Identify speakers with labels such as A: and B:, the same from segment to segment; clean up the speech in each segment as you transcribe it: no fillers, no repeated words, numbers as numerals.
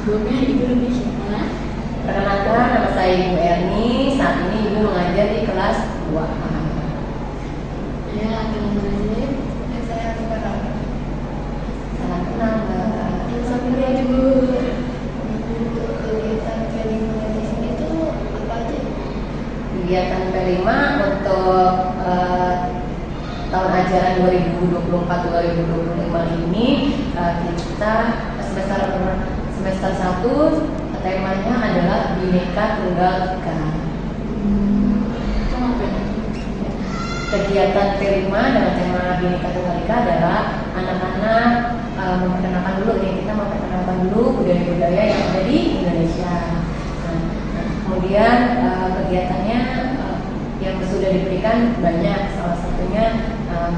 A: Sebelumnya Ibu lebih siapa?
B: Perkenalkan, nama saya Ibu Erni. Saat ini Ibu mengajar di kelas 2A.
A: Ya, akan belajar.
C: Saya sekarang
B: Salam kenal, Mbak.
A: Sampai ya Ibu.
C: untuk kegiatan kelima di sini tuh apa aja?
B: Kegiatan P5 untuk tahun ajaran 2024-2025 ini kita semester 1 temanya adalah Bhinneka Tunggal Ika.
A: Itu apa ya?
B: Kegiatan P5 dengan tema Bhinneka Tunggal Ika adalah anak-anak memperkenalkan dulu kita memperkenalkan dulu budaya-budaya yang ada di Indonesia. Nah, kemudian kegiatannya yang sudah diberikan banyak, salah satunya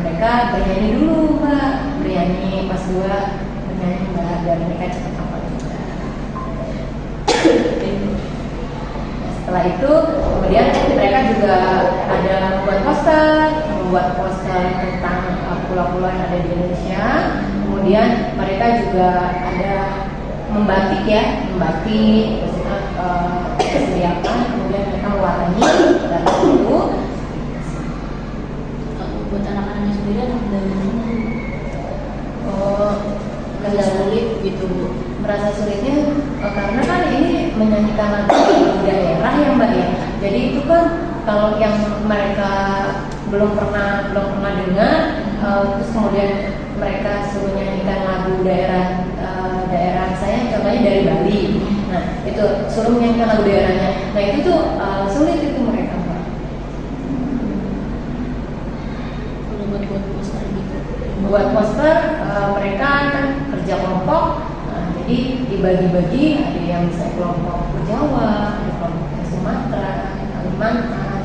B: mereka bernyanyi dulu, Mbak, bernyanyi pas 2 bernyanyi, Mbak, biar mereka cepat hafal juga. Setelah itu kemudian mereka juga ada membuat poster tentang pulau-pulau yang ada di Indonesia. Kemudian mereka juga ada membatik, disediakan, kemudian mereka mewarnai dan itu.
A: Buat anak-anaknya sendiri anak dari mana?
B: Merasa sulit gitu, Bu. Merasa sulitnya karena kan ini menyanyikan lagu daerah ya, Mbak ya. Jadi itu kan kalau yang mereka belum pernah dengar, terus kemudian mereka suruh nyanyikan lagu daerah saya, contohnya dari Bali. Nah itu suruh menyanyikan lagu daerahnya. Nah itu tuh sulit itu mereka, Mbak.
A: Kalau buat poster gitu.
B: Buat poster mereka kan kerja kelompok, jadi dibagi-bagi, ada yang bisa kelompok Jawa, ada kelompok Sumatera, Kalimantan,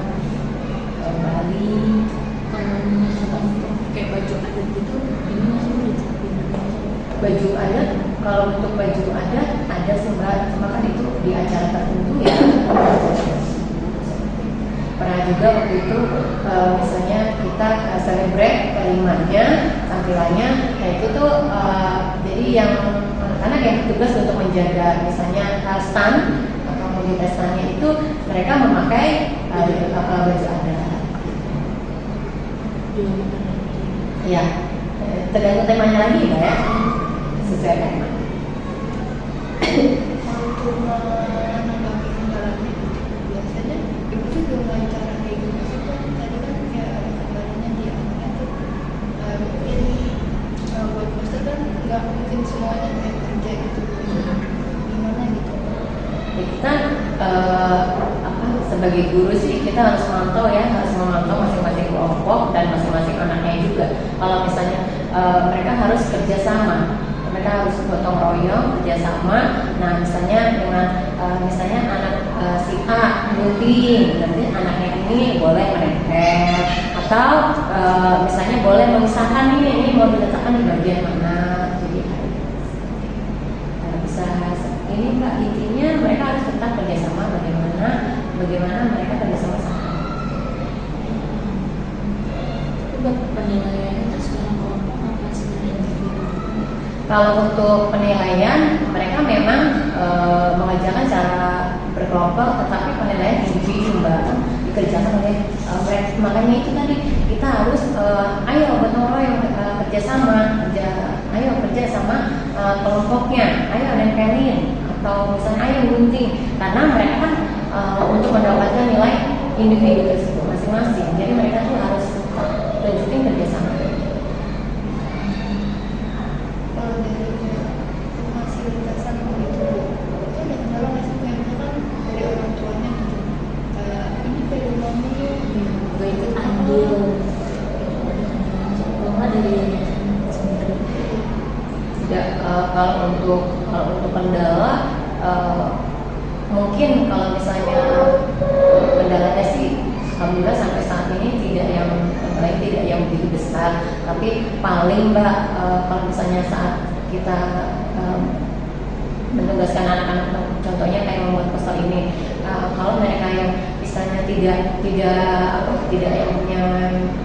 B: Bali.
A: Kalau misalkan kayak baju adat gitu, ini masih disiapin.
B: Baju adat, kalau untuk baju adat ada sih, Mbak, cuma kan itu di acara tertentu ya. Pernah juga waktu itu misalnya kita celebrate kelimanya, tampilannya, nah itu tuh jadi yang anak-anak yang tugas untuk menjaga misalnya stand atau menjaga standnya itu mereka memakai baju adat. Ya, tergantung temanya lagi, Mbak ya, sesuai tema.
C: Untuk menanggapi kendalanya, biasanya ibu juga wawancara kayak gitu sih kan. Tadi kan kayak ada kendalanya di anaknya tuh mungkin buat poster kan nggak mungkin semuanya kayak kerja gitu, gimana gitu.
B: Ya, kita sebagai guru sih kita harus memantau masing-masing kelompok dan masing-masing anaknya juga. Kalau misalnya mereka harus kerjasama, mereka harus gotong royong kerjasama. Nah misalnya dengan misalnya anak si A gunting, nanti anaknya ini boleh merempet atau misalnya boleh memisahkan ini mau diletakkan di bagian mana. Jadi bisa ini, Mbak, intinya mereka harus tetap kerjasama. Bagaimana mereka kerjasama sama.
A: Buat penilaian itu sekarang kelompok apa sebenarnya?
B: Kalau untuk penilaian mereka memang mengajarkan cara berkelompok, tetapi penilaian individu, Mbak, dikerjakan oleh mereka. Makanya itu tadi kita harus ayo gotong royong kerjasama, kerja sama kelompoknya, ayo nempelin atau misalnya ayo gunting, karena mereka kan untuk mendapatkan nilai individu tersebut masing-masing. Jadi mereka tuh harus tunjukin kerjasama.
C: Kalau dari fasilitasan itu ada kendala nggak sih, kayak misalkan dari orang tuanya gitu, kayak ini fenomena
A: Gue ikut andil. Kalau dari
B: tidak. Kalau untuk kendala mungkin kalau misalnya kendalanya sih alhamdulillah sampai saat ini tidak yang begitu besar, tapi paling, Mbak, kalau misalnya saat kita mendengar menugaskan anak-anak, contohnya kayak membuat poster ini. Kalau mereka yang misalnya tidak yang punya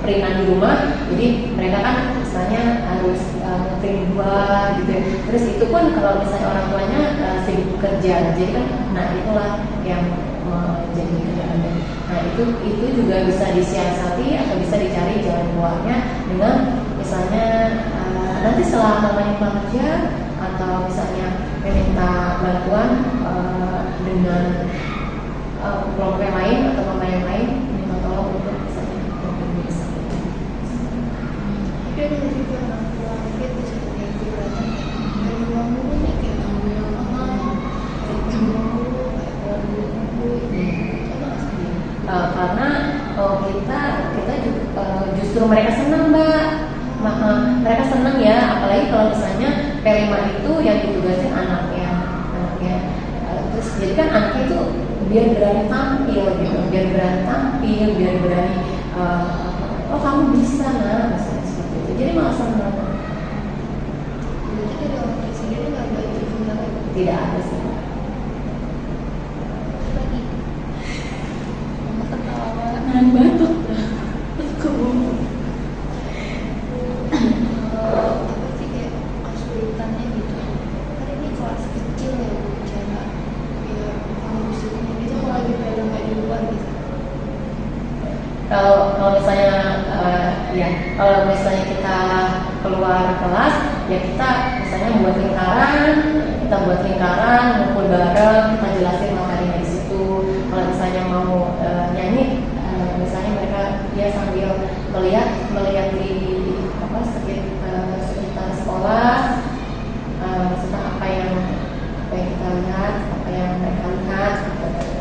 B: peringan di rumah, jadi mereka kan misalnya harus print dua gitu. Terus itu pun kalau misalnya orang tuanya sibuk bekerja, jadi kan, nah itulah yang menjadi kendalanya. Nah itu juga bisa disiasati atau bisa dicari jalan keluarnya dengan misalnya nanti setelah mamanya pulang kerja atau misalnya meminta bantuan dengan kelompok yang lain atau mama yang lain, minta tolong untuk misalnya bisa.
C: Tapi ada juga orang tua mungkin bisa kayak keberatan dari uang dulu nih kayak tamu yang mahal, kayak dulu kayak keluar dulu sama nggak sih?
B: Karena kita juga, justru mereka senang mbak. Mereka senang ya, apalagi kalau misalnya P5 itu yang ditugasin anaknya. Terus jadi kan anaknya itu biar berani tampil gitu, biar berani oh kamu bisa nah, misalnya seperti itu. Jadi malah senang.
C: Berarti dari orang tua sendiri nggak ada jurnal lagi.
B: Tidak ada sih.
C: Lagi
A: Mama ketawa nahan batuk.
C: apa sih kayak kesulitannya gitu. Kan ini kelas kecil ya bicara ya musiknya gitu kalau lagi pada nggak di luar gitu.
B: Kalau misalnya kalau misalnya kita keluar kelas ya kita misalnya buat lingkaran ngumpul bareng, kita jelasin materinya di situ. Kalau misalnya mau nyanyi misalnya mereka dia sambil melihat di sekitar sekolah, maksudnya apa yang kita lihat, apa yang mereka lihat.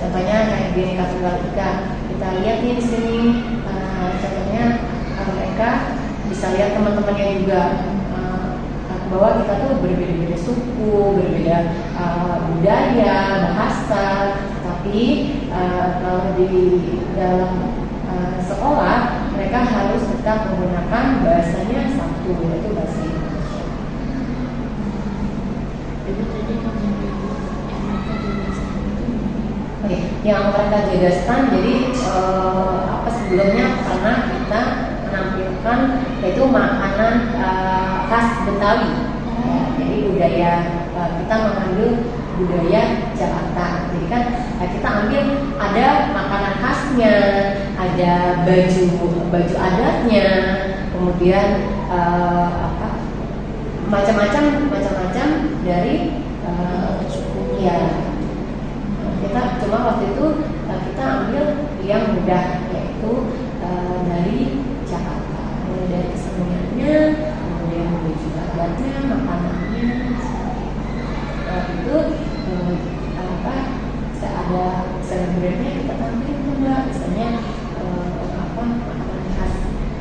B: Contohnya kayak Bhinneka Tunggal Ika, kita lihat nih di sini, contohnya mereka bisa lihat teman-temannya juga bahwa kita tuh berbeda-beda suku, berbeda budaya, bahasa, tapi kalau di dalam sekolah mereka harus tetap menggunakan bahasanya satu, yaitu bahasa Indonesia.
A: Jadi tadi kamu bilang yang mereka jelaskan itu
B: Oke, yang mereka jelaskan jadi sebelumnya pernah kita menampilkan yaitu makanan khas Betawi. Ya, jadi budaya kita mengambil budaya Jakarta. Jadi kan kita ambil ada makanan khasnya, ada baju adatnya, kemudian macam-macam dari suku ya. Kita cuma waktu itu kita ambil yang mudah, yaitu dari Jakarta, mulai dari keseniannya, kemudian baju adatnya, makanannya. Itu ada selebrasinya kita tampilin juga, misalnya makanan khas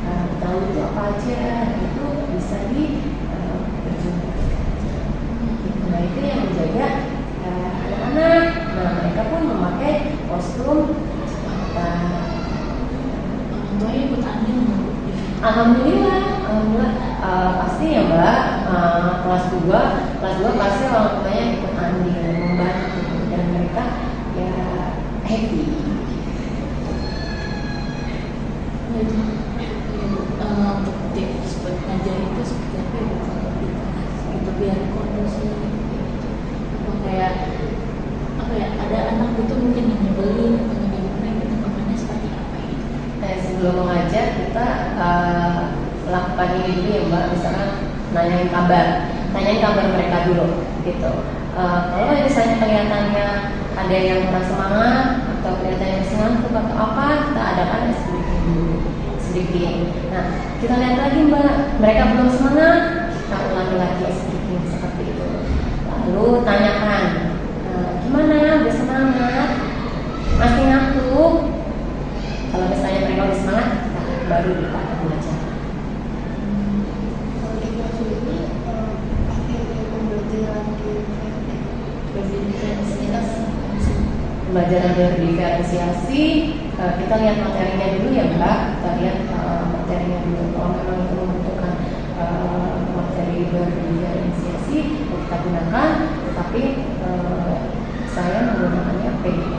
B: Betawi itu apa aja, itu bisa diperjuangkan. Nah itu yang menjaga anak-anak. Nah mereka pun memakai kostum
A: orang tuanya ikut andil nggak?
B: Alhamdulillah pasti ya mbak. Kelas 2 pasti orang tuanya ikut andil membantu dan mereka ya happy.
A: Jadi untuk tips buat ngajar itu seperti apa ya kalau di kelas gitu biar kondusif gitu. Kayak apa ya, ada anak itu mungkin yang nyebelin atau bagaimana gitu, kemana seperti apa gitu.
B: Sebelum mengajar kita lakukan ini dulu ya mbak, misalnya tanyain kabar mereka dulu gitu. Kalau misalnya kelihatannya ada yang kurang semangat atau kelihatannya masih ngantuk atau apa, kita adakan sedikit. Nah kita lihat lagi mbak, mereka belum semangat, kita ulangi lagi sedikit seperti itu. Lalu tanyakan, gimana, udah semangat, masih ngantuk? Kalau misalnya mereka udah semangat, kita baru kita belajar.
C: Kalau di kelas ini akhirnya pembelajaran
B: Pembelajaran diferensiasi, kita lihat materinya dulu ya mbak, kita lihat materinya dulu. Kalau memang itu membutuhkan materi berdiferensiasi, kita gunakan. Tapi saya menggunakannya PDA.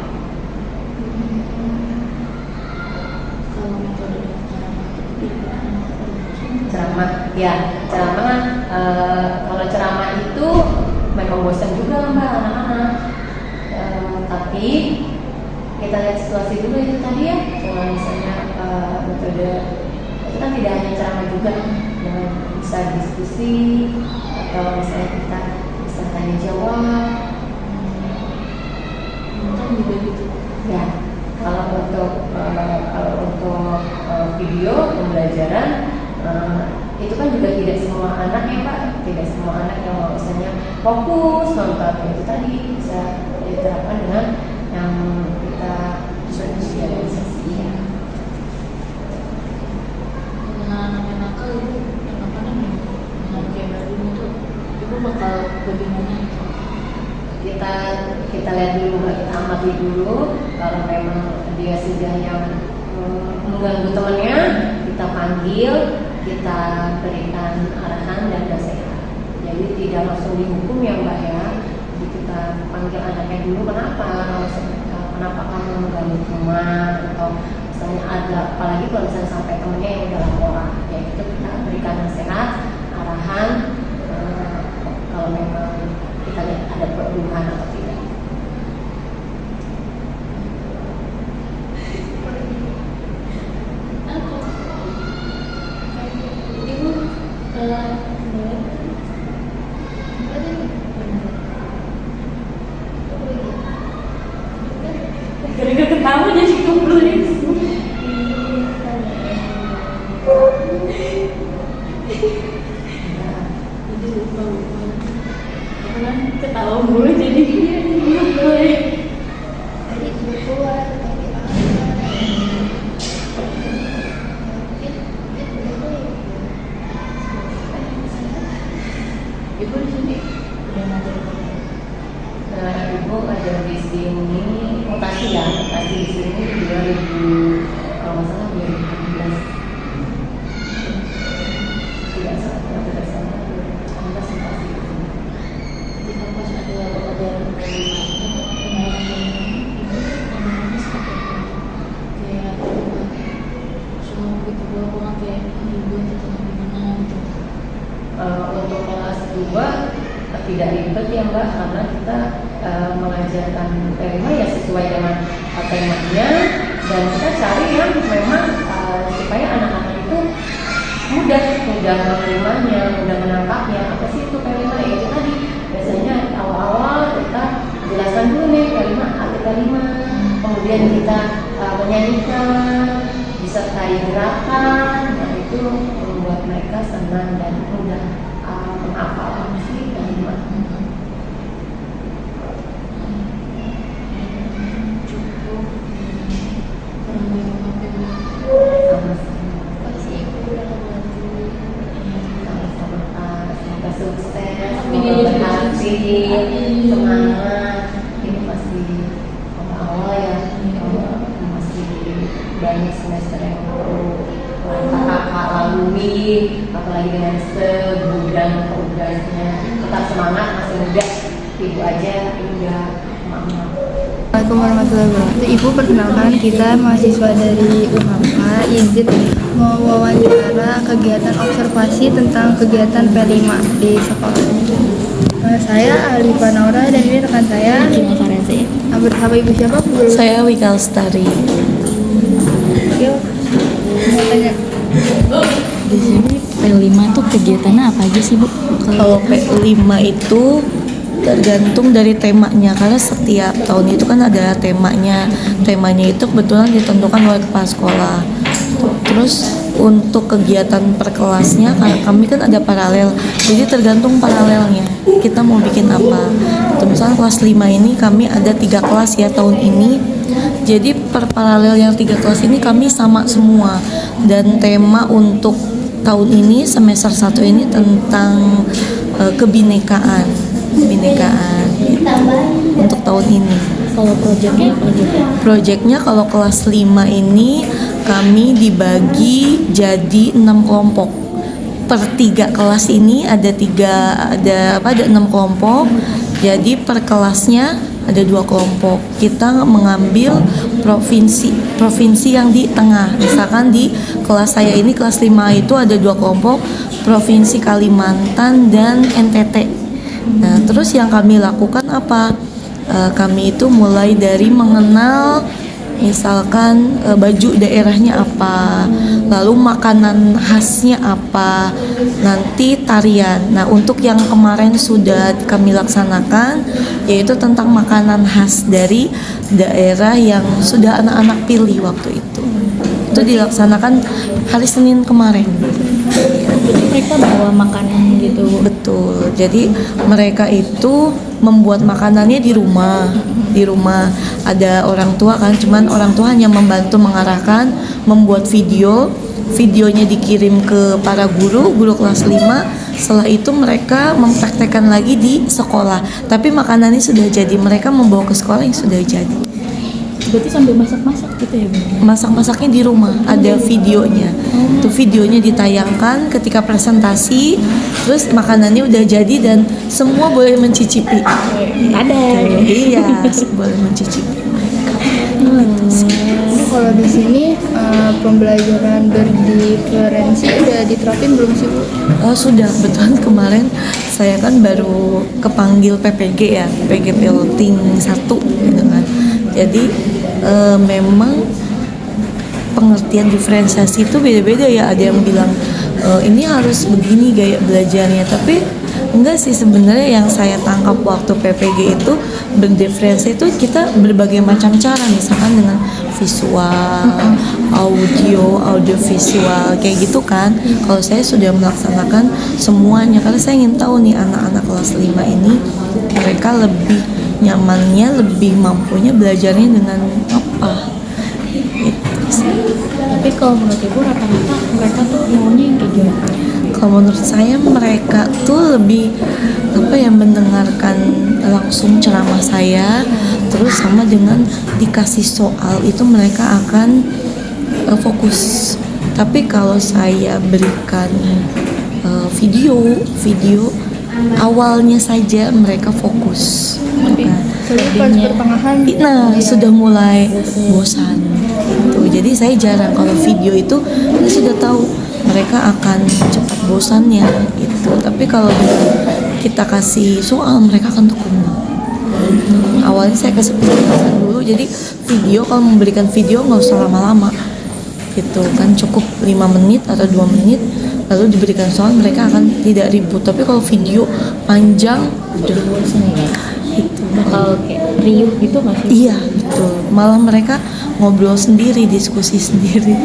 A: Kalau metode ceramah itu kira-kira anak
B: Ceramah, ya ceramah. Kalau ceramah itu memang bosan juga lah mbak anak-anak. Tapi kita lihat situasi dulu itu tadi ya. Kalau misalnya metode itu kan tidak hanya ceramah juga, yang bisa diskusi atau misalnya kita bisa tanya jawab.
A: kan juga gitu.
B: Ya, kalau untuk video pembelajaran itu kan juga tidak semua anak ya Pak, tidak semua anak yang mau misalnya fokus nonton itu tadi bisa diterapkan dengan yang kita sosialisasi ya.
A: Dengan anak yang nakal itu yang apa namanya? Dengan kayak baru itu ibu bakal bagaimana?
B: Kita lihat dulu, kita amati dulu. Kalau memang dia sudah yang mengganggu temannya, kita panggil, kita berikan arahan dan nasihat. Jadi tidak langsung dihukum ya Mbak ya. Jadi kita panggil anaknya dulu, kenapa kamu mengganggu teman, atau misalnya ada, apalagi kalau misalnya sampai temannya yang udah laporan, ya itu kita berikan nasihat, arahan. Kalau memang kita lihat ada perubahan atau tidak.
A: Ibu gara-gara ketawa jadi kumpul di sini. Jadi lupa. Karena ketawa mulu jadi dia mulai.
C: Tadi keluar tapi
A: Ibu di sini udah ngajar.
B: Ibu ada di sini mutasi di sini 2000 kalau nggak salah 2016. Tidak salah 2016 mutasi di sini.
A: Ketika pas ada pelajaran pengalaman ibu pengalamannya seperti apa? Kayak semua kita bawa kayak ibu atau gimana gitu.
B: Untuk kelas 2 tidak ribet ya Mbak, karena kita mengajarkan tema ya sesuai dengan temanya, dan kita cari yang memang supaya anak-anak itu mudah menerimanya, mudah menangkapnya. Apa sih itu kelima? Ya itu tadi biasanya awal-awal kita jelaskan dulu nih kelima, arti kelima, kemudian kita menyanyikan, disertai gerakan, nah itu membuat mereka senang dan mudah menghafal sih kelima.
A: Cukup kurang banyak apa-apa.
B: Sama-sama.
C: pasti ibu udah membantu.
B: Sama-sama Kak, semoga sukses,
A: Amin.
B: semoga berhasil,
A: Amin.
B: semangat. Ini masih awal-awal ya, masih banyak semester yang perlu kakak lalui, apalagi dengan segudang-gudangnya. Tetap semangat, masih muda, ibu aja udah mama.
C: Assalamualaikum warahmatullahi wabarakatuh. Ibu, perkenalkan kita mahasiswa dari UHAMKA. Izin mau wawancara kegiatan observasi tentang kegiatan P5 di sekolah. Saya Alifa Naura dan ini rekan saya.
A: Gimana Farezi?
C: Bersama ibu siapa? Bu?
D: Saya Wika Lestari.
C: Yuk, mau tanya.
D: Di sini P5 itu kegiatannya apa aja sih Bu? Kalau P5 itu tergantung dari temanya, karena setiap tahun itu kan ada temanya. Temanya itu kebetulan ditentukan oleh kepala sekolah. Terus untuk kegiatan per kelasnya, karena kami kan ada paralel, jadi tergantung paralelnya kita mau bikin apa. Misalnya kelas 5 ini kami ada 3 kelas ya tahun ini. Jadi per paralel yang 3 kelas ini kami sama semua. Dan tema untuk tahun ini semester 1 ini tentang kebinekaan gitu, untuk tahun ini.
A: Kalau proyeknya apa aja?
D: Proyeknya kalau kelas 5 ini kami dibagi jadi 6 kelompok. Per 3 kelas ini ada 6 kelompok. Jadi per kelasnya ada 2 kelompok. Kita mengambil provinsi yang di tengah. Misalkan di kelas saya ini kelas 5 itu ada 2 kelompok, provinsi Kalimantan dan NTT. Nah, terus yang kami lakukan apa? Kami itu mulai dari mengenal misalkan baju daerahnya apa, lalu makanan khasnya apa, nanti tarian. Nah, untuk yang kemarin sudah kami laksanakan yaitu tentang makanan khas dari daerah yang sudah anak-anak pilih waktu itu. Itu dilaksanakan hari Senin kemarin.
A: Jadi mereka bawa makanan gitu.
D: Betul. Jadi mereka itu membuat makanannya di rumah. Di rumah ada orang tua kan, cuman orang tua hanya membantu mengarahkan, membuat videonya dikirim ke para guru kelas 5. Setelah itu mereka mempraktekkan lagi di sekolah. Tapi makanannya sudah jadi, mereka membawa ke sekolah yang sudah jadi.
A: Berarti sambil masak-masak gitu ya, Bu?
D: Masak-masaknya di rumah, ada videonya. Itu videonya ditayangkan ketika presentasi, terus makanannya udah jadi dan semua boleh mencicipi.
A: Ada.
D: Iya, boleh mencicipi.
C: Ini kalau di sini pembelajaran berdiferensi udah diterapin belum sih, Bu?
D: Sudah, betulan kemarin saya kan baru kepanggil PPG ya, PPG Piloting 1 gitu kan. Jadi memang pengertian diferensiasi itu beda-beda ya. Ada yang bilang ini harus begini gaya belajarnya, tapi enggak sih sebenarnya. Yang saya tangkap waktu PPG itu berdiferensiasi itu kita berbagai macam cara, misalkan dengan visual, audio visual kayak gitu kan. Kalau saya sudah melaksanakan semuanya karena saya ingin tahu nih anak-anak kelas 5 ini mereka lebih nyamannya, lebih mampunya belajarnya dengan apa gitu sih.
A: Tapi kalau menurut Ibu rata-rata mereka tuh maunya yang kayak gimana?
D: Kalau menurut saya mereka tuh lebih mendengarkan langsung ceramah saya, terus sama dengan dikasih soal itu mereka akan fokus. Tapi kalau saya berikan video awalnya saja mereka fokus.
C: Pas pertengahan
D: Sudah mulai bosan gitu. Jadi saya jarang, kalau video itu saya sudah tahu mereka akan cepat bosannya gitu. Tapi kalau kita kasih soal mereka akan tekun. Awalnya saya kasih penjelasan dulu. Jadi video, kalau memberikan video nggak usah lama-lama gitu kan, cukup 5 menit atau 2 menit lalu diberikan soal, mereka akan tidak ribut. Tapi kalau video panjang udah bosan ya gitu.
A: Bakal kayak riuh gitu nggak sih?
D: Iya betul, malah mereka ngobrol sendiri, diskusi sendiri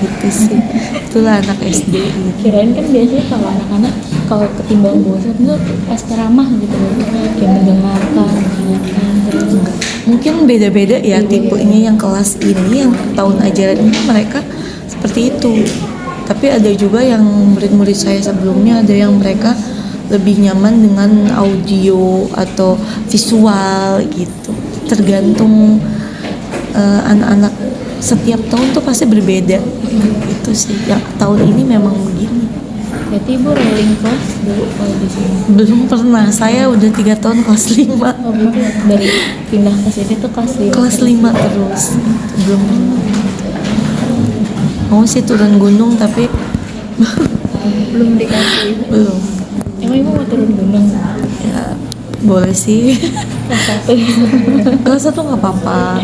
D: gitu sih. Itulah anak SD gitu.
A: Kirain kan biasanya kalau anak-anak kalau ketimbang bosan tuh asramah gitu, kayak mendengarkan terus.
D: Mungkin beda-beda ya tipenya. Yang kelas ini, yang tahun ajaran ini mereka seperti itu. Tapi ada juga yang murid-murid saya sebelumnya, ada yang mereka lebih nyaman dengan audio atau visual gitu. Tergantung anak-anak, setiap tahun tuh pasti berbeda. Itu sih. Yang tahun ini memang begini.
A: Berarti Ibu rolling kelas dulu kalau di sini?
D: Belum pernah. Saya udah 3 tahun kelas 5.
A: Oh, berarti dari pindah ke sini tuh kelas 5?
D: Kelas 5 terus. Belum pernah. Mau sih turun gunung tapi
C: belum dikasih.
D: belum.
A: Emang Ibu mau turun gunung?
D: Ya boleh sih.
A: Kelas 1?
D: Kelas 1 nggak apa-apa.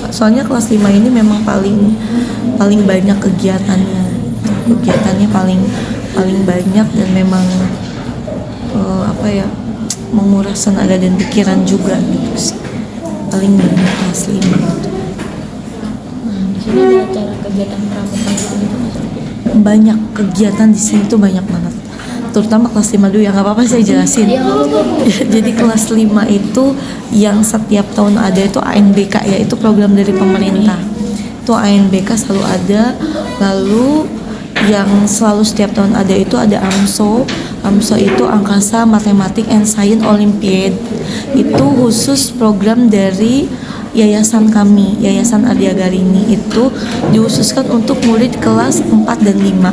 D: Soalnya kelas 5 ini memang paling banyak kegiatannya. Kegiatannya paling banyak dan memang menguras tenaga dan pikiran juga gitu sih. Paling banyak kelas 5 gitu.
A: Di sini ada acara kegiatan pramuka gitu nggak sih?
D: Banyak kegiatan di sini tuh, banyak banget. Terutama kelas 5 dulu ya, nggak apa-apa saya jelasin. Jadi kelas 5 itu yang setiap tahun ada itu ANBK ya, itu program dari pemerintah. Itu ANBK selalu ada. Lalu yang selalu setiap tahun ada itu ada AMSO. AMSO itu Angkasa Matematik and Science Olympiad. Itu khusus program dari yayasan kami, Yayasan Ardia Garini. Itu dikhususkan untuk murid kelas 4 dan 5.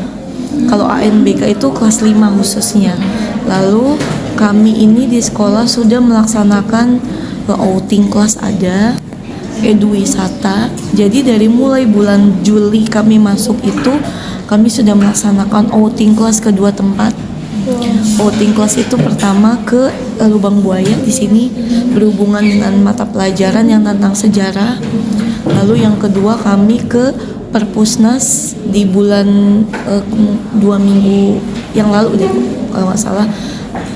D: Kalau ANBK itu kelas 5 khususnya. Lalu kami ini di sekolah sudah melaksanakan outing kelas ada, eduwisata. Jadi dari mulai bulan Juli kami masuk itu kami sudah melaksanakan outing kelas ke 2 tempat. Outing kelas itu pertama ke Lubang Buaya, di sini berhubungan dengan mata pelajaran yang tentang sejarah. Lalu yang kedua kami ke Perpusnas di bulan 2 minggu yang lalu deh kalau nggak salah,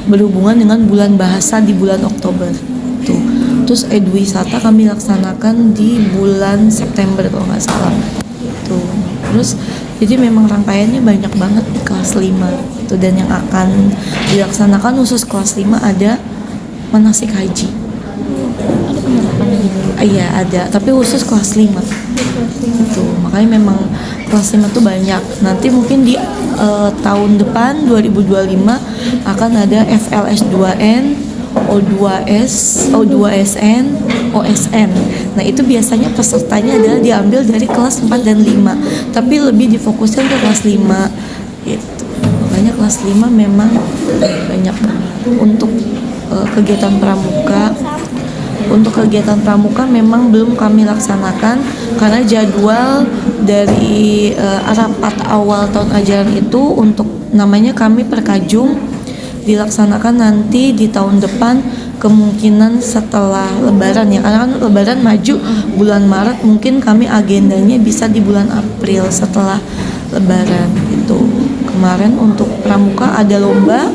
D: berhubungan dengan bulan bahasa di bulan Oktober tuh. Terus eduwisata kami laksanakan di bulan September kalau nggak salah tuh. Terus jadi memang rangkaiannya banyak banget di kelas 5 itu, dan yang akan dilaksanakan khusus kelas 5 ada manasik haji.
A: Ada penerapannya gitu.
D: Iya ada, tapi khusus kelas 5 itu. Makanya memang kelas 5 tuh banyak. Nanti mungkin di tahun depan 2025 akan ada FLS 2N, O2S, O2SN, OSN. Nah itu biasanya pesertanya adalah diambil dari kelas 4 dan 5, tapi lebih difokuskan ke kelas 5 gitu. Makanya kelas 5 memang banyak banget. Untuk kegiatan pramuka, untuk kegiatan pramuka memang belum kami laksanakan karena jadwal dari rapat awal tahun ajaran itu untuk namanya kami Perkajung dilaksanakan nanti di tahun depan, kemungkinan setelah Lebaran ya, karena kan Lebaran maju bulan Maret, mungkin kami agendanya bisa di bulan April setelah Lebaran gitu. Kemarin untuk pramuka ada lomba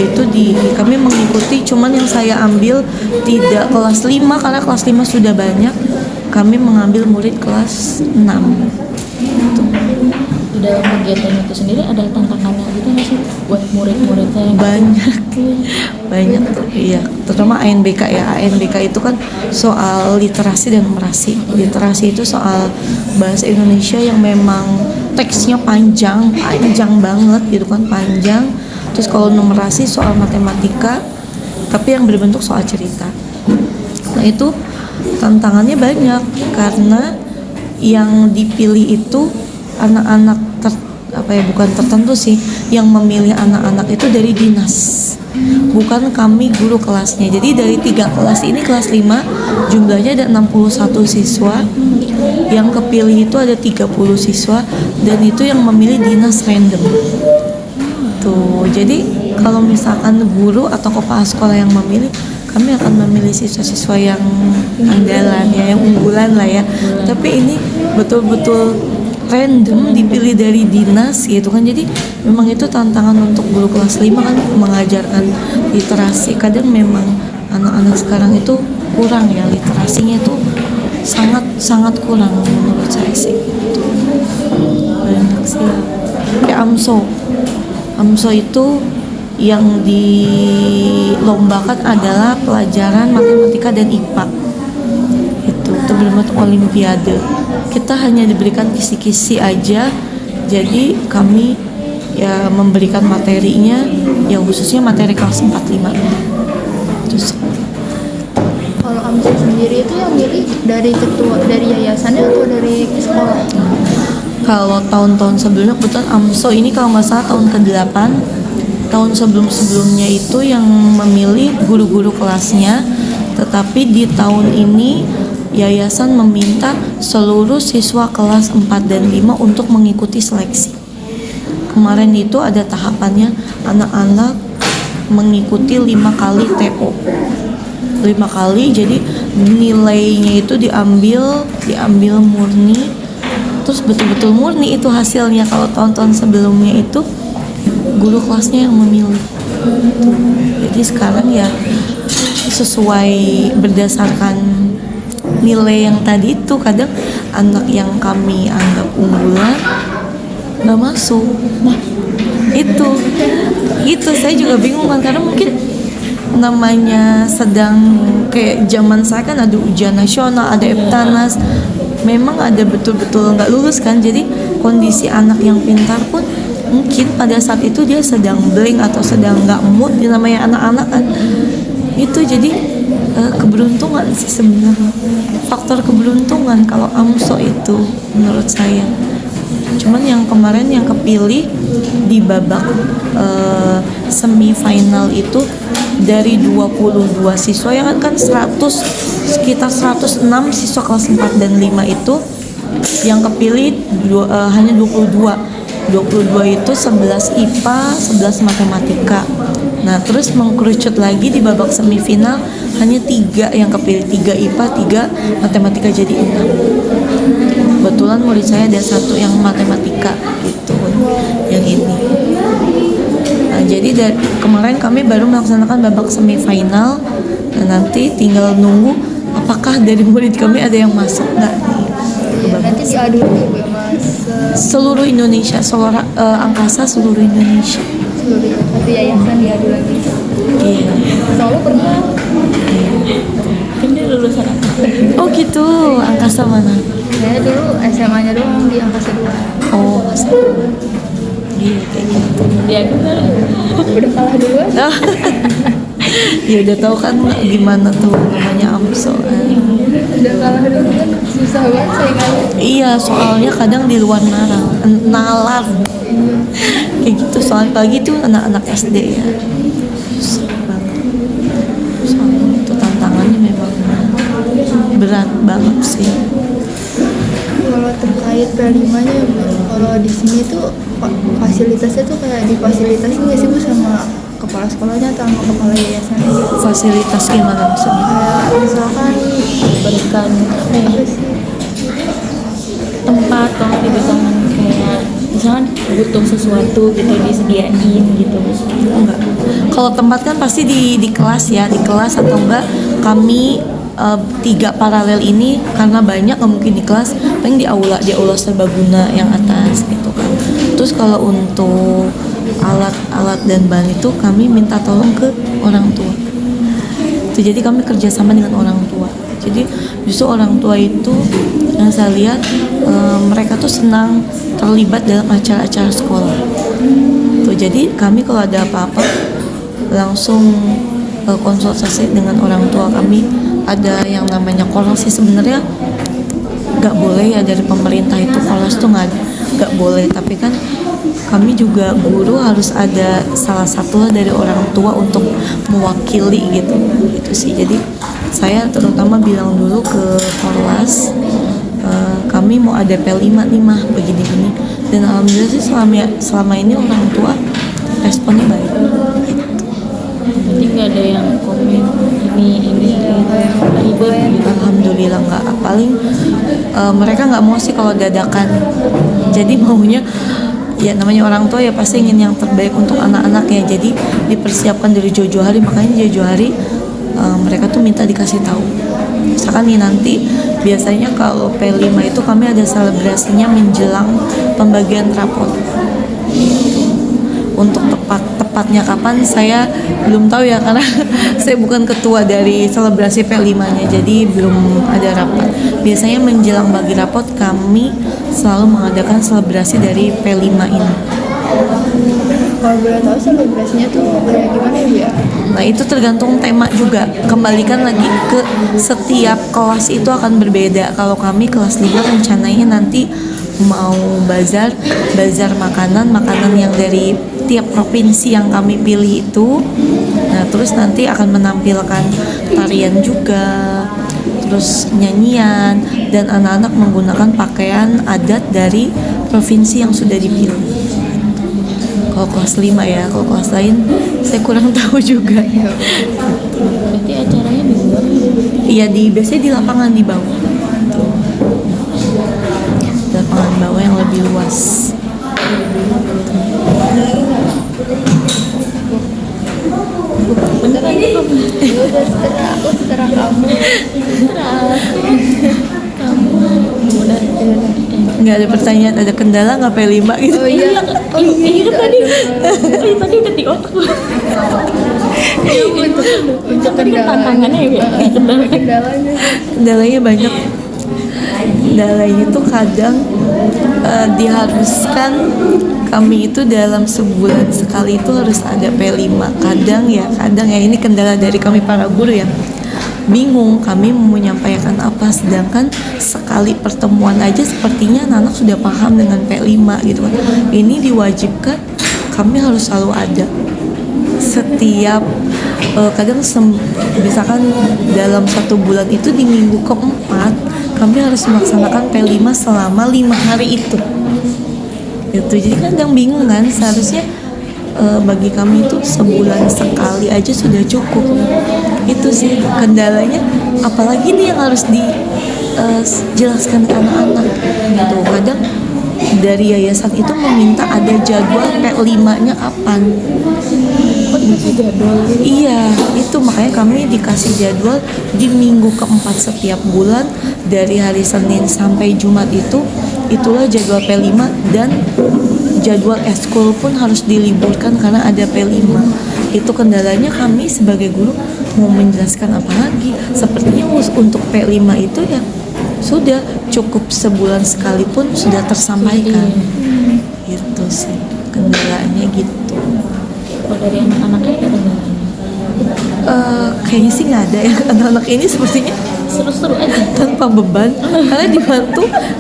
D: itu kami mengikuti, cuman yang saya ambil tidak kelas 5 karena kelas 5 sudah banyak, kami mengambil murid kelas 6 gitu.
A: Di dalam kegiatan itu sendiri ada tantangannya gitu nggak sih buat murid-muridnya yang
D: banyak tuh, iya, terutama ANBK ya. ANBK itu kan soal literasi dan numerasi. Literasi itu soal bahasa Indonesia yang memang teksnya panjang banget gitu kan, panjang. Terus kalau numerasi soal matematika tapi yang berbentuk soal cerita. Nah itu tantangannya banyak karena yang dipilih itu anak-anak bukan tertentu sih, yang memilih anak-anak itu dari dinas, bukan kami guru kelasnya. Jadi dari 3 kelas ini, kelas 5 jumlahnya ada 61 siswa, yang kepilih itu ada 30 siswa, dan itu yang memilih dinas random tuh. Jadi kalau misalkan guru atau kepala sekolah yang memilih, kami akan memilih siswa-siswa yang andalan ya, yang unggulan lah ya. Tapi ini betul-betul random dipilih dari dinas gitu kan. Jadi memang itu tantangan untuk guru kelas 5 kan, mengajarkan literasi. Kadang memang anak-anak sekarang itu kurang ya, literasinya itu sangat kurang menurut saya sih gitu. Banyak sih ya. Kayak AMSO itu yang dilombakan adalah pelajaran matematika dan IPA. Itu belum untuk olimpiade. Kita hanya diberikan kisi-kisi aja, jadi kami ya memberikan materinya yang khususnya materi kelas 4-5. Terus
C: Kalau AMSO sendiri itu yang milih dari yayasannya atau dari sekolah?
D: kalau tahun-tahun sebelumnya, kebetulan AMSO ini kalau nggak salah tahun ke-8, tahun sebelum-sebelumnya itu yang memilih guru-guru kelasnya, tetapi di tahun ini yayasan meminta seluruh siswa kelas 4 dan 5 untuk mengikuti seleksi. Kemarin itu ada tahapannya, anak-anak mengikuti 5 kali TO. 5 kali, jadi nilainya itu diambil murni, terus betul-betul murni itu hasilnya. Kalau tahun-tahun sebelumnya itu guru kelasnya yang memilih. Jadi sekarang ya sesuai berdasarkan nilai yang tadi itu. Kadang anak yang kami anggap unggulan nggak masuk. Nah itu saya juga bingung kan, karena mungkin namanya sedang kayak zaman saya kan ada ujian nasional, ada Eptanas, memang ada betul-betul nggak lulus kan. Jadi kondisi anak yang pintar pun mungkin pada saat itu dia sedang blank atau sedang nggak mood, namanya anak-anak kan. Itu jadi keberuntungan sih sebenarnya, faktor keberuntungan kalau AMSO itu menurut saya. Cuman yang kemarin yang kepilih di babak semifinal itu dari 22 siswa yang kan 100, sekitar 106 siswa kelas 4 dan 5 itu yang kepilih hanya 22 itu 11 IPA, 11 matematika. Nah terus mengkerucut lagi di babak semifinal hanya 3 yang kepilih, 3 IPA, 3 matematika, jadi 6. Kebetulan murid saya ada 1 yang matematika gitu, yang ini. Nah jadi dari kemarin kami baru melaksanakan babak semifinal. Nah, nanti tinggal nunggu apakah dari murid kami ada yang masuk nggak ke babak.
C: Nanti diadu lagi ya mas.
D: Seluruh Indonesia, seluruh angkasa seluruh Indonesia.
C: Seluruh satu yayasan diadu lagi.
D: Iya.
C: Selalu pernah.
A: Kan dia lulusan apa?
D: Oh gitu, angkasa mana?
C: Saya dulu SMA-nya doang di angkasa 2.
D: Oh, masa. Iya kayak gitu.
A: Dia kan
C: Udah kalah duluan.
D: Ya udah tahu kan gimana tuh namanya AMSO.
C: Udah kalah duluan. Susah banget saingannya.
D: Iya, soalnya kadang di luar nalar. Kayak gitu, soalnya pagi tuh anak-anak SD ya. Susah banget. Soalnya itu tantangannya memang berat banget sih.
C: Kalau terkait P5-nya ya Bu, kalau di sini tuh fasilitasnya tuh kayak difasilitasi nggak sih Bu sama kepala sekolahnya atau sama kepala yayasan?
D: Fasilitas gimana maksudnya?
C: Kayak misalkan
A: berikan
C: apa sih?
A: tempat kalau diberikan kayak misalkan butuh sesuatu gitu disediain gitu.
D: Enggak. Kalau tempat kan pasti di kelas ya, di kelas atau enggak kami 3 paralel ini karena banyak nggak mungkin di kelas, paling di aula serbaguna yang atas gitu kan. Terus kalau untuk alat-alat dan bahan itu kami minta tolong ke orang tua. Itu jadi kami kerjasama dengan orang tua. Jadi justru orang tua itu yang saya lihat mereka tuh senang terlibat dalam acara-acara sekolah. Tuh jadi kami kalau ada apa-apa langsung konsultasi dengan orang tua kami. Ada yang namanya kolos sih sebenarnya nggak boleh ya dari pemerintah itu, kolos tuh nggak boleh, tapi kan kami juga guru harus ada salah satu dari orang tua untuk mewakili gitu sih. Jadi saya terutama bilang dulu ke Korlas, kami mau ada P5 nih mah begini-gini, dan alhamdulillah sih selama ini orang tua responnya baik gitu.
A: Jadi nggak ada yang komen ini ribet gitu.
D: Alhamdulillah nggak, paling mereka nggak mau sih kalau dadakan, jadi maunya ya namanya orang tua ya pasti ingin yang terbaik untuk anak-anaknya, jadi dipersiapkan dari jauh-jauh hari. Makanya jauh-jauh hari mereka tuh minta dikasih tahu. Misalkan nih nanti biasanya kalau P5 itu kami ada selebrasinya menjelang pembagian rapot. Untuk tepatnya kapan saya belum tahu ya, karena saya bukan ketua dari selebrasi P5-nya, jadi belum ada rapat. Biasanya menjelang bagi rapot kami selalu mengadakan selebrasi dari P5 ini.
C: Kalau boleh tahu selebrasinya tuh kayak gimana ya Bu ya?
D: Nah itu tergantung tema juga, kembalikan lagi ke setiap kelas itu akan berbeda. Kalau kami kelas 5 rencananya nanti mau bazar makanan yang dari tiap provinsi yang kami pilih itu. Nah terus nanti akan menampilkan tarian juga, terus nyanyian, dan anak-anak menggunakan pakaian adat dari provinsi yang sudah dipilih. Kalau kelas 5 ya, kalau kelas lain saya kurang tahu juga.
A: Berarti acaranya di luar.
D: Iya, biasanya di lapangan di bawah. Di lapangan bawah yang lebih luas.
C: Beneran ya udah seterah kamu.
D: Nggak ada pertanyaan, ada kendala nggak P5 gitu?
C: Oh iya.
A: Iya kan tadi udah di otak gue.
C: Untuk
A: Tadi kan tantangannya ya,
C: kendalanya.
D: Kendalanya banyak. Kendalanya tuh kadang diharuskan kami itu dalam sebulan sekali itu harus ada P5. Kadang ya ini kendala dari kami para guru ya. Bingung kami mau menyampaikan apa, sedangkan sekali pertemuan aja sepertinya anak-anak sudah paham dengan P5 gitu kan. Ini diwajibkan kami harus selalu ada setiap kadang misalkan dalam 1 bulan itu di minggu keempat kami harus melaksanakan P5 selama 5 hari itu. Jadi kadang bingung kan, seharusnya bagi kami itu sebulan sekali aja sudah cukup. Itu sih kendalanya, apalagi nih yang harus dijelaskan ke anak-anak gitu. Kadang dari yayasan itu meminta ada jadwal P5-nya kapan.
A: Jadwal
D: Iya, itu makanya kami dikasih jadwal di minggu keempat setiap bulan dari hari Senin sampai Jumat itulah jadwal P5, dan jadwal eskul pun harus diliburkan karena ada P5. Itu kendalanya, kami sebagai guru mau menjelaskan apa lagi. Sepertinya untuk P5 itu ya sudah cukup sebulan sekalipun sudah tersampaikan. Gitu sih kendalanya gitu.
A: kalau dari anak-anaknya ada kendalanya.
D: Kayaknya sih nggak ada ya, anak-anak ini sepertinya
A: Seru-seru aja.
D: tanpa beban karena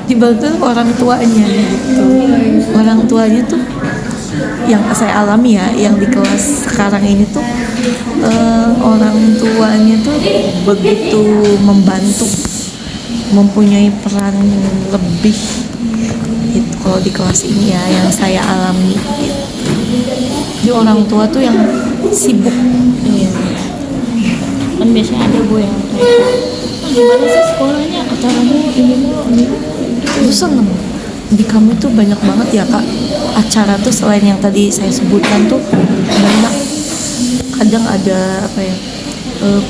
D: dibantu orang tuanya gitu. Orang tuanya tuh yang saya alami ya, yang di kelas sekarang ini tuh orang tuanya tuh begitu membantu, mempunyai peran lebih gitu kalau di kelas ini ya, yang saya alami gitu. Jadi orang tua tuh yang sibuk.
A: Iya. Kan biasanya ada bu yang kayak, gimana sih sekolahnya, acaranya ini mulu.
D: Itu seneng. Di kami tuh banyak banget ya kak acara tuh, selain yang tadi saya sebutkan tuh banyak. Kadang ada apa ya,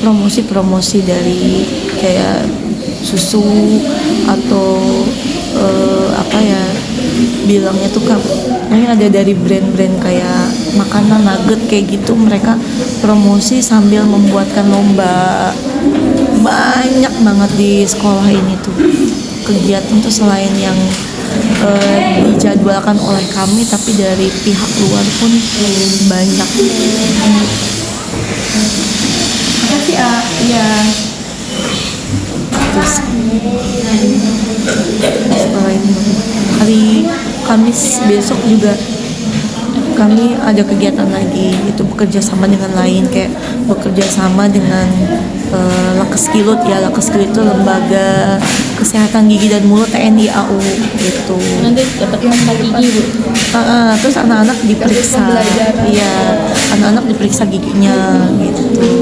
D: promosi dari kayak susu atau apa ya bilangnya tuh kak, ini ada dari brand-brand kayak makanan nugget kayak gitu, mereka promosi sambil membuatkan lomba. Banyak banget di sekolah ini tuh kegiatan tuh, selain yang dijadwalkan oleh kami, tapi dari pihak luar pun banyak. Makasih ya. Terus selain hari Kamis besok juga kami ada kegiatan lagi, itu bekerja sama dengan lain, kayak bekerja sama dengan Lakeskilut ya. Lakeskilut itu lembaga kesehatan gigi dan mulut TNI AU gitu.
A: Nanti dapat pasta gigi bu.
D: Terus anak-anak diperiksa, iya, anak-anak diperiksa giginya gitu.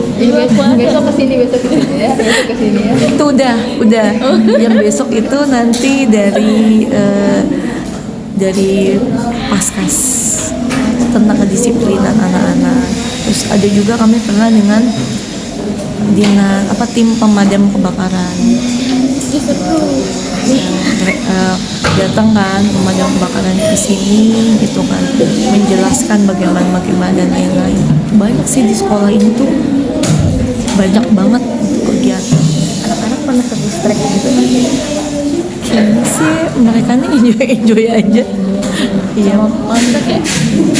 C: Besok kesini ya.
D: Itu udah. Yang besok itu nanti dari Paskas tentang kedisiplinan anak-anak. Terus ada juga kami pernah dengan tim pemadam kebakaran. Datang kan pemadam kebakaran ke sini gitu kan, menjelaskan bagaimana dan lain-lain. Banyak sih di sekolah ini tuh, banyak banget kegiatan.
B: Anak-anak pernah ke distract gitu.
D: Kayaknya sih mereka nih enjoy aja. Iya.
A: Maksudnya kayak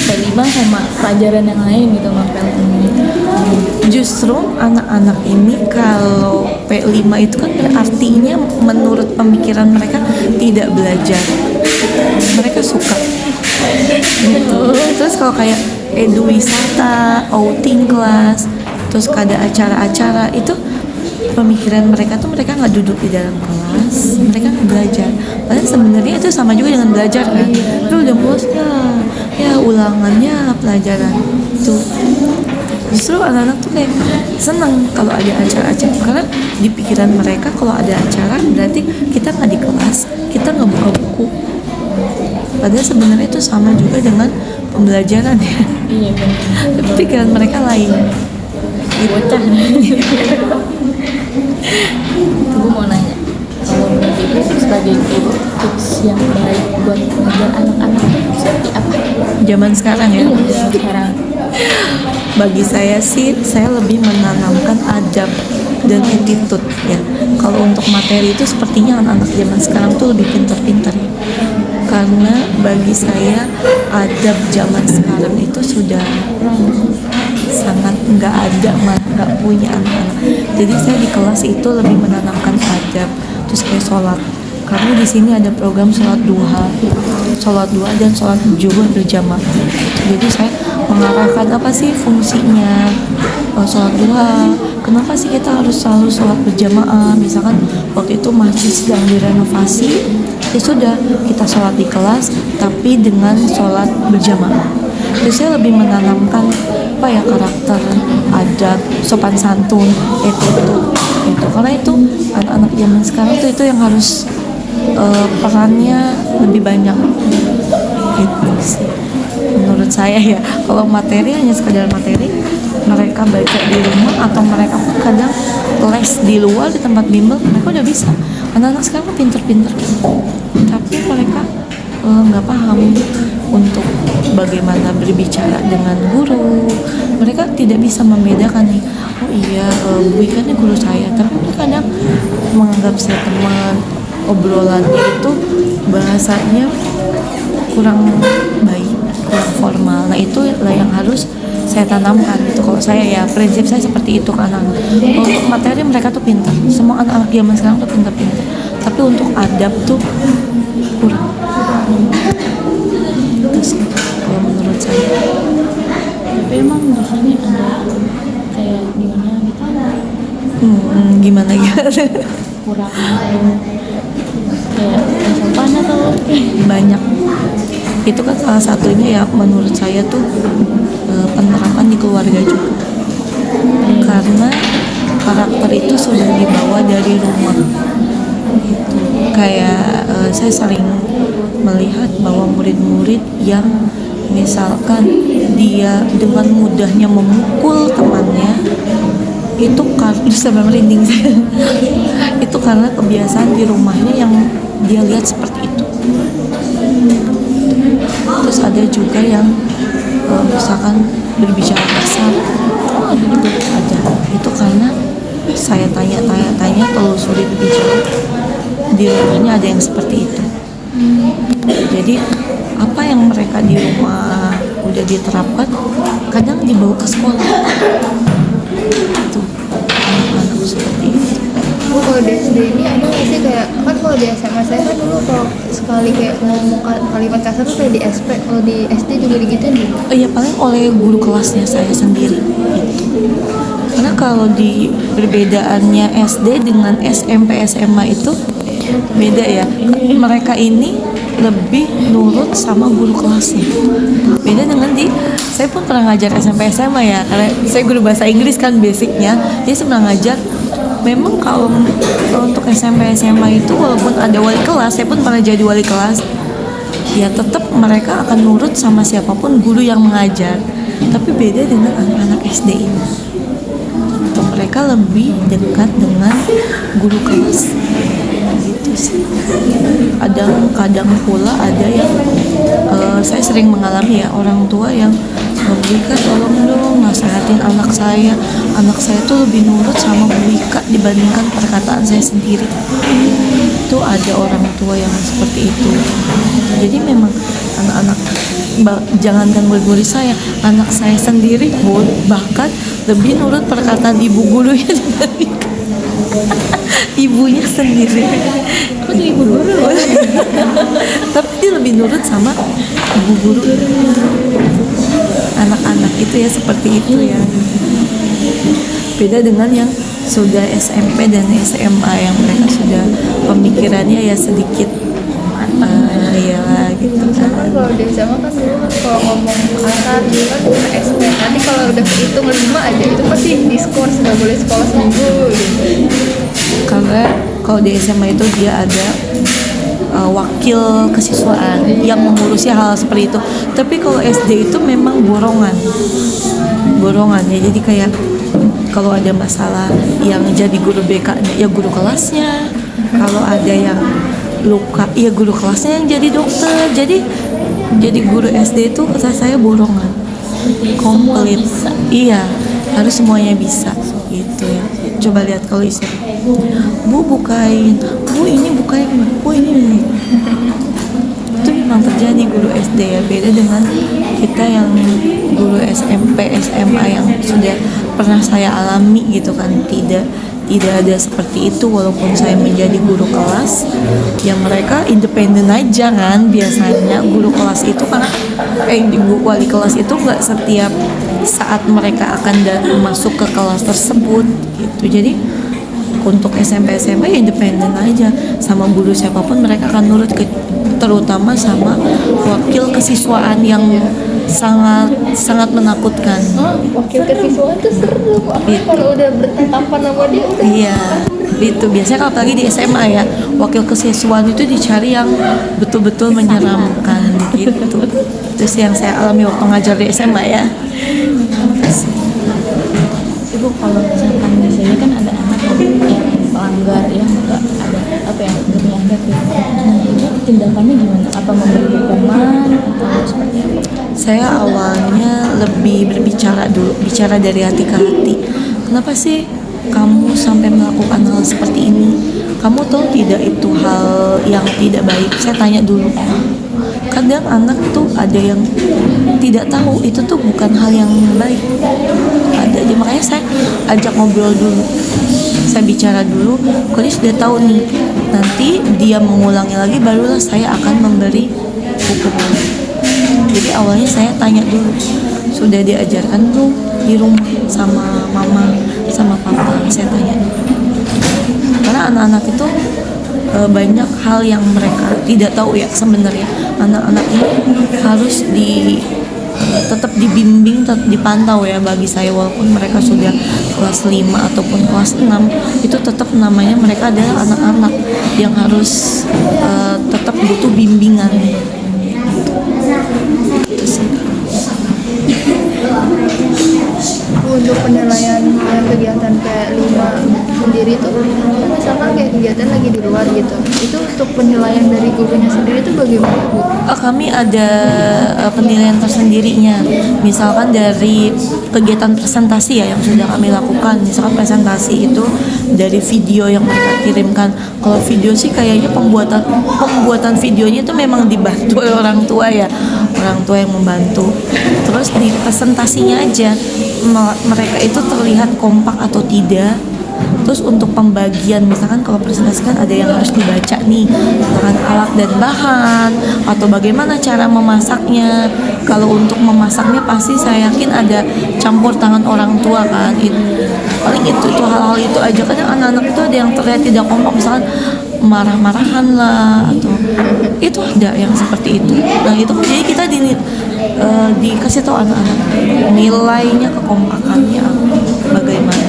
A: P5 sama pelajaran yang lain gitu, mapel ini.
D: Justru anak-anak ini kalau P5 itu kan artinya menurut pemikiran mereka tidak belajar. Mereka suka gitu. Terus kalau kayak edu wisata, outing kelas, terus ada acara-acara itu, pemikiran mereka tuh mereka nggak duduk di dalam kelas, mereka nggak belajar. Padahal sebenarnya itu sama juga dengan belajar kan. Lu udah mulus ya ulangannya pelajaran tuh. Justru anak-anak tuh kayak seneng kalau ada acara-acara, karena di pikiran mereka kalau ada acara berarti kita nggak di kelas, kita nggak buka buku. Padahal sebenarnya itu sama juga dengan pembelajaran ya.
A: Iya benar.
D: Tapi pikiran mereka lain.
A: Bocah. Gue mau nanya, kalau menurut ibu sebagai guru, tips yang baik buat mengajar anak-anak itu seperti apa?
D: Zaman sekarang ya.
A: Sekarang
D: Bagi saya sih, saya lebih menanamkan adab dan attitude ya. Kalau untuk materi itu sepertinya anak-anak zaman sekarang tuh lebih pintar-pintar. Karena bagi saya adab zaman sekarang itu sudah sangat nggak ada, malah nggak punya anak-anak. Jadi saya di kelas itu lebih menanamkan adab, terus kayak sholat Kami di sini ada program sholat duha dan sholat zuhur berjamaah. Jadi saya mengarahkan apa sih fungsinya sholat duha, kenapa sih kita harus selalu sholat berjamaah. Misalkan waktu itu masjid sedang direnovasi, ya sudah kita sholat di kelas tapi dengan sholat berjamaah. Jadi saya lebih menanamkan apa ya, karakter, adab, sopan santun, itu karena itu anak-anak zaman sekarang itu yang harus perannya lebih banyak gitu sih menurut saya ya. Kalau materi hanya sekedar materi, mereka baca di rumah atau mereka kadang les di luar di tempat bimbel, mereka udah bisa. Anak-anak sekarang pinter-pinter tapi mereka nggak paham untuk bagaimana berbicara dengan guru. Mereka tidak bisa membedakan nih, oh iya Bu Ika ini guru saya, tapi kadang menganggap saya teman, obrolannya itu bahasanya kurang baik, kurang formal. Nah itu lah yang harus saya tanamkan gitu. Kalau saya ya prinsip saya seperti itu kan. Untuk materi mereka tuh pintar, semua anak-anak zaman sekarang tuh pintar-pintar, tapi untuk adab tuh kurang. Itu sih kalau menurut saya.
A: Tapi emang di sini ada kayak gimana gitu,
D: Gimana
A: kurang kayak sopan atau
D: banyak. Itu kan salah satunya ya menurut saya tuh penerapan di keluarga juga, karena karakter itu sudah dibawa dari rumah gitu. Kayak saya sering melihat bahwa murid-murid yang misalkan dia dengan mudahnya memukul temannya, itu sampai merinding itu karena kebiasaan di rumahnya yang dia lihat seperti itu. Terus ada juga yang misalkan berbicara kasar, ada. Itu karena saya tanya telusuri lebih jauh, di rumahnya ada yang seperti itu. Jadi apa yang mereka di rumah udah diterapkan kadang dibawa ke sekolah. Itu anak-anak seperti itu.
C: Bu, kalau di SD ini ada nggak sih kayak, kan kalau di SMA saya kan dulu kalau sekali kayak ngomong kalimat kasar tuh kayak di SP, kalau di SD juga digituin gitu?
D: Ya paling oleh guru kelasnya saya sendiri gitu. Karena kalau di perbedaannya SD dengan SMP SMA itu beda ya. Mereka ini lebih nurut sama guru kelasnya. Beda dengan saya pun pernah ngajar SMP SMA ya, karena saya guru bahasa Inggris kan basicnya. Jadi saya pernah ngajar. Memang kalau untuk SMP SMA itu walaupun ada wali kelas, saya pun pernah jadi wali kelas, ya tetap mereka akan nurut sama siapapun guru yang mengajar. Tapi beda dengan anak-anak SD ini. Mereka lebih dekat dengan guru kelas. Gitu sih. Kadang pula ada yang saya sering mengalami ya, orang tua yang Bu Ika tolong dong nasihatin anak saya tuh lebih nurut sama Bu Ika dibandingkan perkataan saya sendiri. Itu ada orang tua yang seperti itu. Jadi memang anak-anak, jangankan murid-murid saya, anak saya sendiri pun bahkan lebih nurut perkataan ibu gurunya dibandingkan ibunya sendiri.
A: aku tuh ibu guru
D: Tapi dia lebih nurut sama ibu guru. Anak-anak itu ya seperti itu ya. Beda dengan yang sudah SMP dan SMA yang mereka sudah pemikirannya ya sedikit ya gitu kan.
C: Kalau di SMA kan dulu kan kalau ngomong kasar gitu kan udah SP, nanti kalau udah kehitung 5 aja itu pasti diskors, nggak boleh sekolah seminggu gitu.
D: Karena kalau di SMA itu dia ada wakil kesiswaan yang mengurusi hal seperti itu. Tapi kalau SD itu memang borongan ya. Jadi kayak kalau ada masalah yang jadi guru BK-nya ya guru kelasnya, kalau ada yang luka ya guru kelasnya yang jadi dokter. Jadi guru SD itu kata saya borongan komplit. Iya, harus semuanya bisa gitu ya. Coba lihat kalau istri, Bu bukain, Bu ini bukain, Bu ini. Itu memang terjadi guru SD ya. Beda dengan kita yang guru SMP, SMA yang sudah pernah saya alami gitu kan. tidak ada seperti itu. Walaupun saya menjadi guru kelas, ya mereka independen aja kan. Biasanya guru kelas itu karena wali kelas itu nggak setiap saat mereka akan masuk ke kelas tersebut gitu. Jadi untuk SMP SMA ya independen aja, sama guru siapapun mereka akan nurut terutama sama wakil kesiswaan yang sangat menakutkan.
C: Wakil kesiswaan tuh seru. Aku kalau udah bertatapan sama dia udah.
D: Iya, itu biasanya kalau apalagi di SMA ya, wakil kesiswaan itu dicari yang betul-betul menyeramkan gitu. Itu sih yang saya alami waktu ngajar di SMA ya.
A: Ibu kalau misalkan biasanya kan ada anak yang pelanggar yang nggak ada apa ya nggak melanggar gitu. Nah itu tindakannya gimana? Apa memberi hukuman atau seperti apa?
D: Saya awalnya lebih berbicara dulu, bicara dari hati ke hati. Kenapa sih kamu sampai melakukan hal seperti ini? Kamu tahu tidak itu hal yang tidak baik? Saya tanya dulu. Kadang anak tuh ada yang tidak tahu itu tuh bukan hal yang baik. Ada aja, makanya saya ajak ngobrol dulu. Saya bicara dulu, kalau dia sudah tahu nih, nanti dia mengulangi lagi, barulah saya akan memberi hukuman. Jadi awalnya saya tanya dulu, sudah diajarkan tuh di rumah sama mama, sama papa, saya tanya dulu. Karena anak-anak itu banyak hal yang mereka tidak tahu ya sebenarnya. Anak-anak ini harus tetap dibimbing, tetap dipantau ya bagi saya, walaupun mereka sudah kelas 5 ataupun kelas 6, itu tetap namanya mereka adalah anak-anak yang harus tetap butuh bimbingan. Itu sih.
C: Untuk penilaian kegiatan P5 sendiri itu misalkan kayak kegiatan lagi di luar gitu, itu untuk penilaian dari gurunya sendiri itu bagaimana Bu?
D: Kami ada penilaian tersendirinya. Misalkan dari kegiatan presentasi ya yang sudah kami lakukan. Misalkan presentasi itu dari video yang mereka kirimkan. Kalau video sih kayaknya pembuatan videonya itu memang dibantu oleh orang tua ya, orang tua yang membantu. Terus di presentasinya aja mereka itu terlihat kompak atau tidak. Terus untuk pembagian, misalkan kalau presentasi kan ada yang harus dibaca nih, misalkan alat dan bahan atau bagaimana cara memasaknya. Kalau untuk memasaknya pasti saya yakin ada campur tangan orang tua kan. Paling itu hal-hal itu aja. Kadang anak-anak itu ada yang terlihat tidak kompak, misalkan marah-marahan lah, atau itu ada yang seperti itu. Nah itu jadi kita dikasih tahu anak-anak nilainya, kekompakannya bagaimana,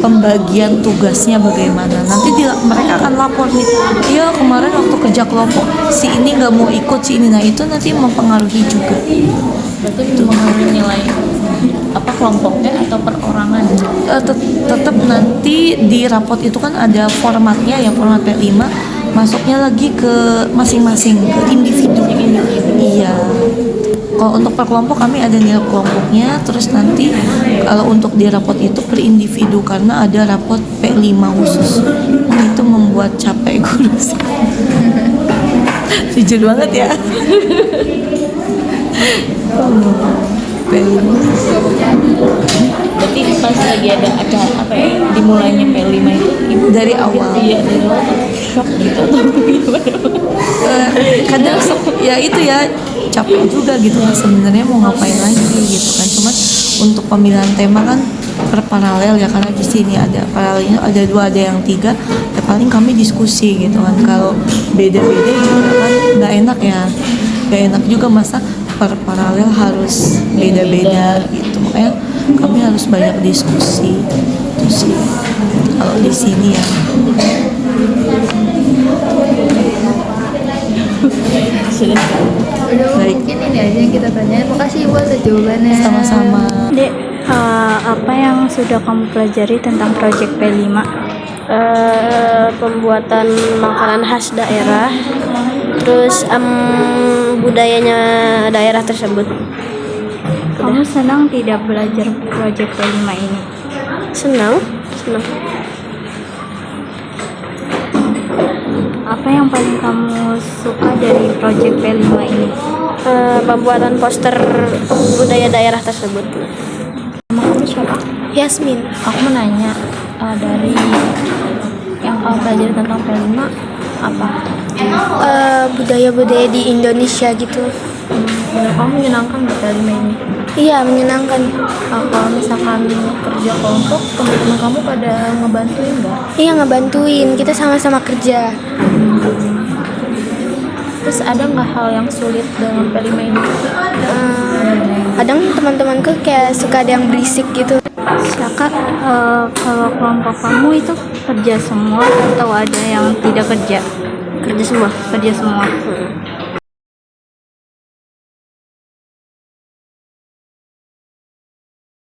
D: pembagian tugasnya bagaimana. Nanti mereka akan lapor nih, iya kemarin waktu kerja kelompok si ini nggak mau ikut, si ini. Nah itu nanti mempengaruhi juga.
A: Berarti itu mempengaruhi nilai apa kelompoknya atau perorangan?
D: Tetap nanti di rapot itu kan ada formatnya, yang format P5 masuknya lagi ke masing-masing, ke individu. Iya. Kalau untuk per kelompok kami ada nilai kelompoknya, terus nanti kalau untuk di rapot itu per individu karena ada rapot P5 khusus. Nah, itu membuat capek guru sih. Jujur banget ya. P5.
A: Berarti pas lagi ada acara apa ya dimulainya P5 itu ibu
D: Dari awal.
A: Iya dari awal shock gitu atau gimana?
D: Kadang ya itu ya capek juga gitu kan, sebenarnya mau ngapain lagi gitu kan. Cuman untuk pemilihan tema kan per paralel ya, karena di sini ada paralelnya ada 2, ada yang 3 ya, paling kami diskusi gitu kan. Kalau beda-beda juga kan nggak enak ya, nggak enak juga masa per paralel harus beda-beda gitu. Makanya kami harus banyak diskusi itu sih kalau di sini ya.
A: Sudah.
C: Udah
D: Baik.
C: mungkin ini aja yang kita tanya. Makasih Ibu atas jawabannya.
D: Sama-sama.
E: Dek, apa yang sudah kamu pelajari tentang proyek P5?
F: Pembuatan makanan khas daerah, terus budayanya daerah tersebut.
E: Kamu senang tidak belajar proyek P5 ini?
F: Senang.
E: Apa yang paling kamu suka dari proyek P5 ini?
F: Pembuatan poster budaya daerah tersebut.
E: Nama kamu siapa?
F: Yasmin.
E: Aku mau nanya, dari yang kamu pelajari tentang P5 apa?
F: Budaya-budaya di Indonesia gitu.
E: Menurut kamu menyenangkan nggak P5 ini?
F: Iya, menyenangkan.
E: Kalau misalkan kerja kelompok, teman-teman kamu pada ngebantuin nggak?
F: Iya, ngebantuin. Kita sama-sama kerja.
E: Terus ada nggak hal yang sulit dalam P5 ini?
F: Kadang teman-temanku kayak suka ada yang berisik gitu.
E: Kakak, kalau kelompok kamu itu kerja semua atau ada yang tidak kerja?
F: Kerja semua.
E: Kerja semua.